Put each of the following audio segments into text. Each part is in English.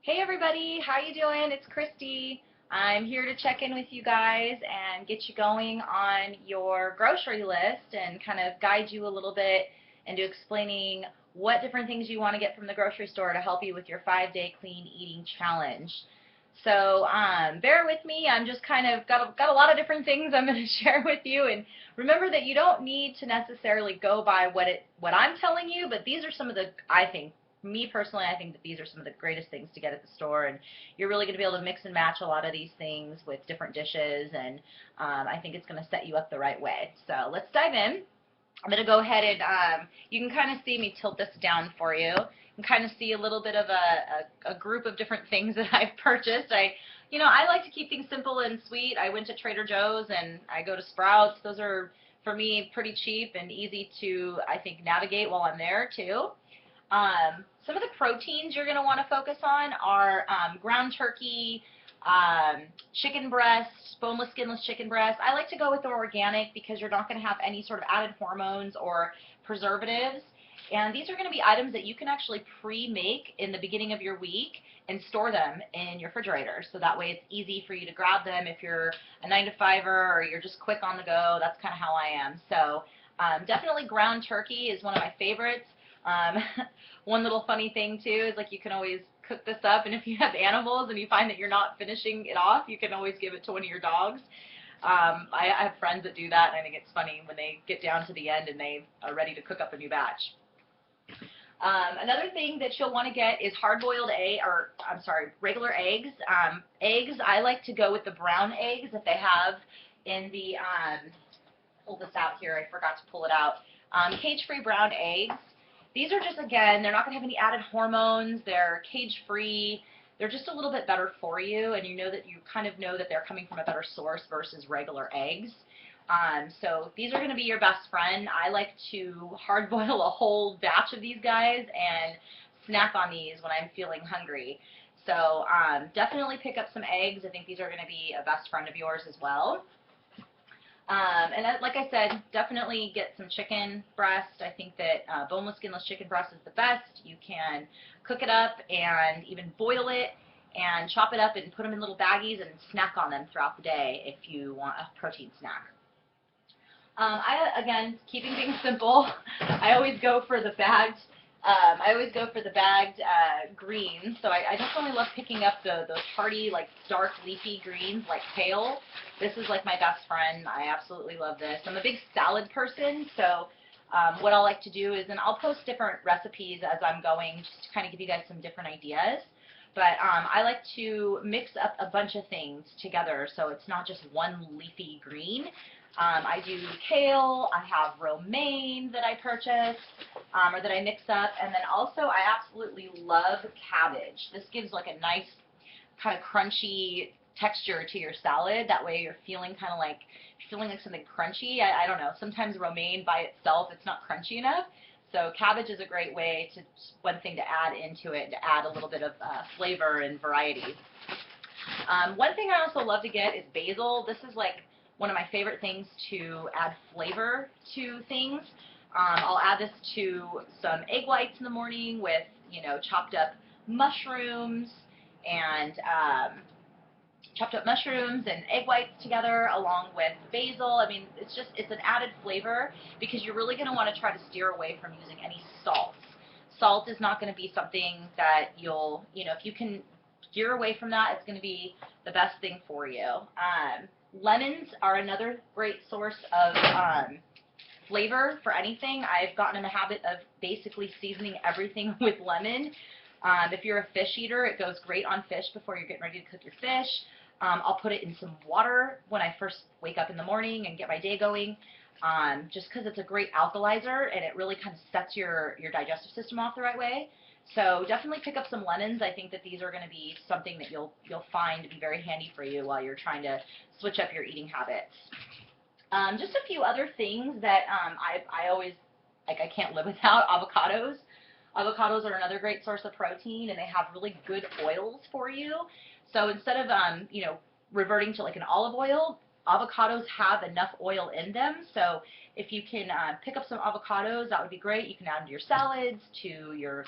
Hey everybody, how you doing? It's Christy. I'm here to check in with you guys and get you going on your grocery list and kind of guide you a little bit into explaining what different things you want to get from the grocery store to help you with your 5-day clean eating challenge. So bear with me. I'm just kind of got a lot of different things I'm going to share with you. And remember that you don't need to necessarily go by what I'm telling you, but these are some of the, I think, me personally, I think that these are some of the greatest things to get at the store, and you're really going to be able to mix and match a lot of these things with different dishes, and I think it's going to set you up the right way. So let's dive in. I'm going to go ahead and you can kind of see me tilt this down for you. You can kind of see a little bit of a group of different things that I've purchased. I like to keep things simple and sweet. I went to Trader Joe's and I go to Sprouts. Those are, for me, pretty cheap and easy to, I think, navigate while I'm there too. Some of the proteins you're going to want to focus on are ground turkey, chicken breast, boneless, skinless chicken breast. I like to go with the organic because you're not going to have any sort of added hormones or preservatives. And these are going to be items that you can actually pre-make in the beginning of your week and store them in your refrigerator. So that way it's easy for you to grab them if you're a 9-to-5er or you're just quick on the go. That's kind of how I am. So definitely ground turkey is one of my favorites. One little funny thing too is like you can always cook this up, and if you have animals and you find that you're not finishing it off, you can always give it to one of your dogs. I have friends that do that, and I think it's funny when they get down to the end and they are ready to cook up a new batch. Another thing that you'll want to get is hard-boiled regular eggs. Eggs, I like to go with the brown eggs that they have in the, pull this out here, I forgot to pull it out, cage-free brown eggs. These are just, again, they're not going to have any added hormones, they're cage-free, they're just a little bit better for you, and you kind of know that they're coming from a better source versus regular eggs. So these are going to be your best friend. I like to hard boil a whole batch of these guys and snack on these when I'm feeling hungry. So definitely pick up some eggs. I think these are going to be a best friend of yours as well. Like I said, definitely get some chicken breast. I think that boneless, skinless chicken breast is the best. You can cook it up and even boil it and chop it up and put them in little baggies and snack on them throughout the day if you want a protein snack. Again, keeping things simple, I always go for the bagged greens. So I definitely love picking up those hearty, like dark leafy greens like kale. This is like my best friend. I absolutely love this. I'm a big salad person, so what I'll like to do is, and I'll post different recipes as I'm going just to kind of give you guys some different ideas. But I like to mix up a bunch of things together so it's not just one leafy green. I do kale, I have romaine that I purchase, or that I mix up, and then also I absolutely love cabbage. This gives like a nice kind of crunchy texture to your salad. That way you're feeling kind of like, something crunchy. I don't know, sometimes romaine by itself, it's not crunchy enough. So cabbage is a great way to, one thing to add into it, to add a little bit of flavor and variety. One thing I also love to get is basil. This is like one of my favorite things to add flavor to things. I'll add this to some egg whites in the morning with, chopped up mushrooms and egg whites together along with basil. I mean, it's an added flavor because you're really going to want to try to steer away from using any salts. Salt is not going to be something that you'll, if you can steer away from that, it's going to be the best thing for you. Lemons are another great source of flavor for anything. I've gotten in the habit of basically seasoning everything with lemon. If you're a fish eater, it goes great on fish before you're getting ready to cook your fish. I'll put it in some water when I first wake up in the morning and get my day going, just because it's a great alkalizer and it really kind of sets your digestive system off the right way. So definitely pick up some lemons. I think that these are going to be something that you'll find to be very handy for you while you're trying to switch up your eating habits. Just a few other things that I always, I can't live without. Avocados. Avocados are another great source of protein, and they have really good oils for you. So instead of reverting to like an olive oil, avocados have enough oil in them. So if you can pick up some avocados, that would be great. You can add them to your salads, to your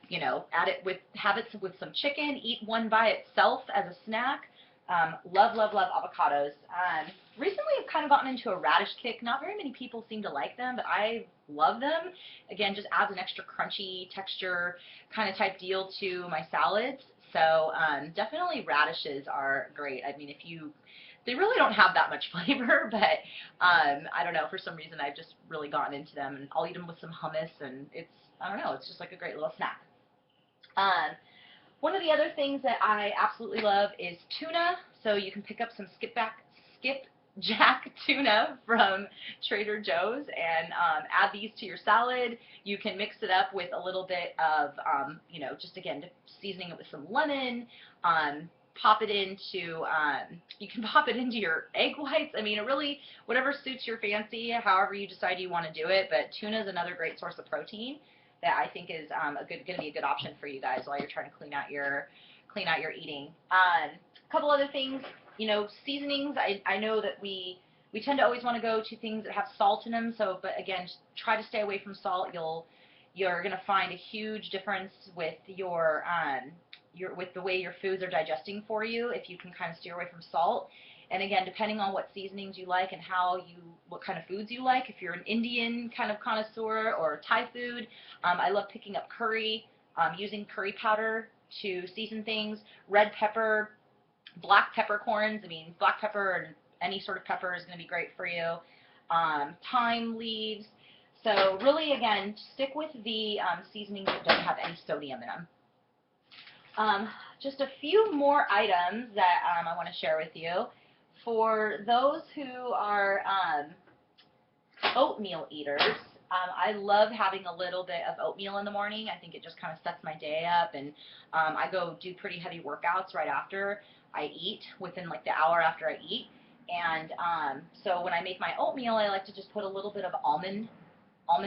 you know, have it with some chicken, eat one by itself as a snack. Love, love, love avocados. Recently I've kind of gotten into a radish kick. Not very many people seem to like them, but I love them. Again, just adds an extra crunchy texture kind of type deal to my salads. So definitely radishes are great. I mean, they really don't have that much flavor, but I don't know, for some reason I've just really gotten into them, and I'll eat them with some hummus, and I don't know, it's just like a great little snack. One of the other things that I absolutely love is tuna. So you can pick up some skipjack tuna from Trader Joe's and add these to your salad. You can mix it up with a little bit of, you know, just again, seasoning it with some lemon. Pop it into, you can pop it into your egg whites. I mean, it really, whatever suits your fancy, however you decide you want to do it. But tuna is another great source of protein that I think is going to be a good option for you guys while you're trying to clean out your eating. A couple other things, you know, seasonings. I know that we tend to always want to go to things that have salt in them. So, but again, try to stay away from salt. You're going to find a huge difference with with the way your foods are digesting for you if you can kind of steer away from salt. And again, depending on what seasonings you like and what kind of foods you like, if you're an Indian kind of connoisseur or Thai food, I love picking up curry, using curry powder to season things, red pepper, black peppercorns. I mean, black pepper and any sort of pepper is going to be great for you. Thyme leaves. So really, again, stick with the seasonings that don't have any sodium in them. Just a few more items that I want to share with you. For those who are oatmeal eaters, I love having a little bit of oatmeal in the morning. I think it just kind of sets my day up, and I go do pretty heavy workouts right after I eat, within like the hour after I eat. And so when I make my oatmeal, I like to just put a little bit of almond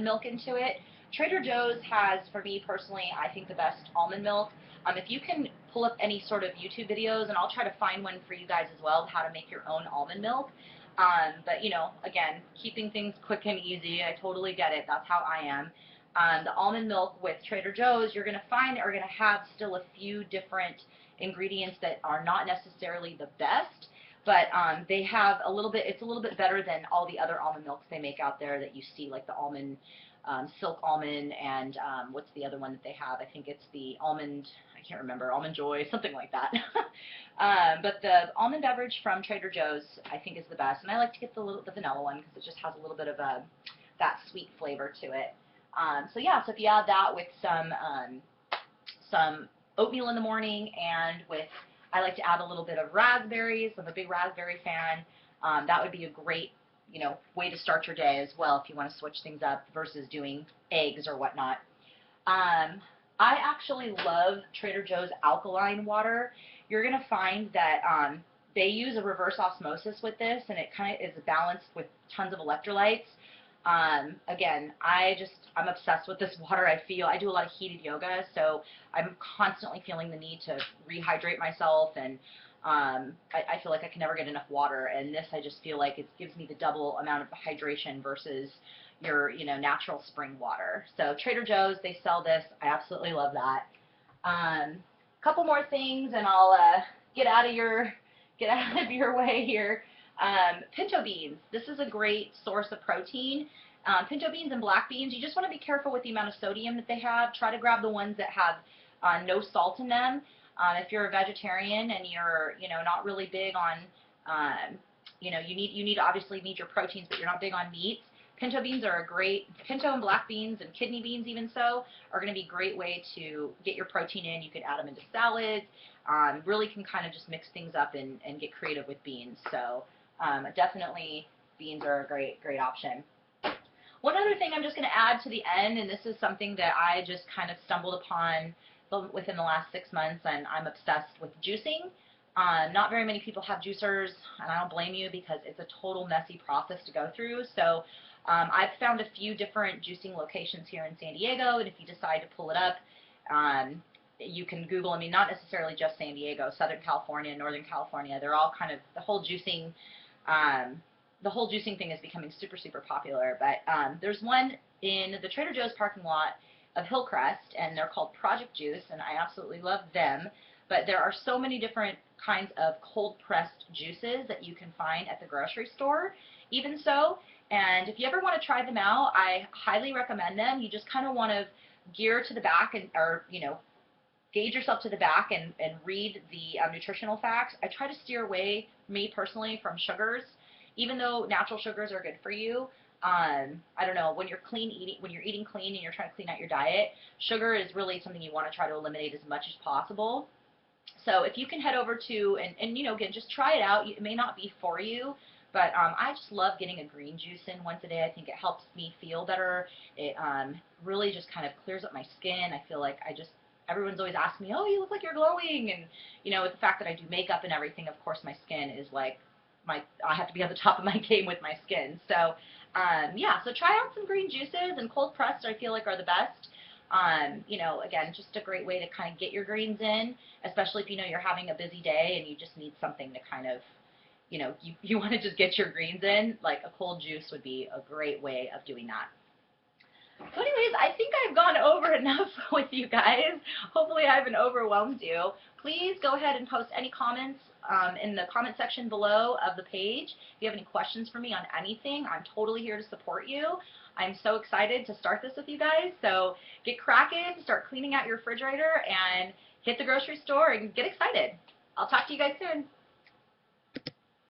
milk into it. Trader Joe's has, for me personally, I think the best almond milk. If you can pull up any sort of YouTube videos, and I'll try to find one for you guys as well, how to make your own almond milk. But, you know, again, keeping things quick and easy, I totally get it. That's how I am. The almond milk with Trader Joe's, you're going to find are going to have still a few different ingredients that are not necessarily the best, but they have a little bit, it's a little bit better than all the other almond milks they make out there that you see, like the almond, silk almond, and what's the other one that they have? I think it's the almond, I can't remember, Almond Joy, something like that. But the almond beverage from Trader Joe's, I think, is the best, and I like to get the vanilla one because it just has a little bit of that sweet flavor to it. So yeah, so if you add that with some oatmeal in the morning, and with, I like to add a little bit of raspberries. I'm a big raspberry fan. That would be a great, you know, way to start your day as well if you want to switch things up versus doing eggs or whatnot. I actually love Trader Joe's alkaline water. You're going to find that they use a reverse osmosis with this, and it kind of is balanced with tons of electrolytes. Again, I'm obsessed with this water. I do a lot of heated yoga, so I'm constantly feeling the need to rehydrate myself, and I feel like I can never get enough water, and this, I just feel like it gives me the double amount of hydration versus your, you know, natural spring water. So Trader Joe's, they sell this. I absolutely love that. Couple more things, and I'll get out of your way here. Pinto beans. This is a great source of protein. Pinto beans and black beans, you just want to be careful with the amount of sodium that they have. Try to grab the ones that have no salt in them. If you're a vegetarian and you're, you know, not really big on, you know, you obviously need your proteins, but you're not big on meats. Pinto beans are pinto and black beans and kidney beans even so are going to be a great way to get your protein in. You can add them into salads. Really can kind of just mix things up and get creative with beans. So definitely beans are a great option. One other thing I'm just going to add to the end, and this is something that I just kind of stumbled upon within the last 6 months, and I'm obsessed with juicing. Not very many people have juicers, and I don't blame you because it's a total messy process to go through. So I've found a few different juicing locations here in San Diego, and if you decide to pull it up, you can Google, I mean, not necessarily just San Diego, Southern California, Northern California, they're all kind of, the whole juicing thing is becoming super popular. But there's one in the Trader Joe's parking lot of Hillcrest, and they're called Project Juice, and I absolutely love them. But there are so many different kinds of cold pressed juices that you can find at the grocery store, even so. And if you ever want to try them out, I highly recommend them. You just kind of want to gear to the back and, or, gauge yourself to the back and read the nutritional facts. I try to steer away, me personally, from sugars, even though natural sugars are good for you. I don't know, when you're eating clean and you're trying to clean out your diet, sugar is really something you want to try to eliminate as much as possible. So if you can head over to, and again, just try it out. It may not be for you, but I just love getting a green juice in once a day. I think it helps me feel better. It really just kind of clears up my skin. I feel like everyone's always asking me, oh, you look like you're glowing. And, with the fact that I do makeup and everything, of course, my skin is like, I have to be on the top of my game with my skin. So, yeah, so try out some green juices, and cold pressed I feel like are the best. Again, just a great way to kind of get your greens in, especially if you're having a busy day and you just need something to kind of, you want to just get your greens in. Like a cold juice would be a great way of doing that. So anyways, I think I've gone over enough with you guys. Hopefully I haven't overwhelmed you. Please go ahead and post any comments in the comment section below of the page. If you have any questions for me on anything, I'm totally here to support you. I'm so excited to start this with you guys. So get cracking, start cleaning out your refrigerator, and hit the grocery store and get excited. I'll talk to you guys soon.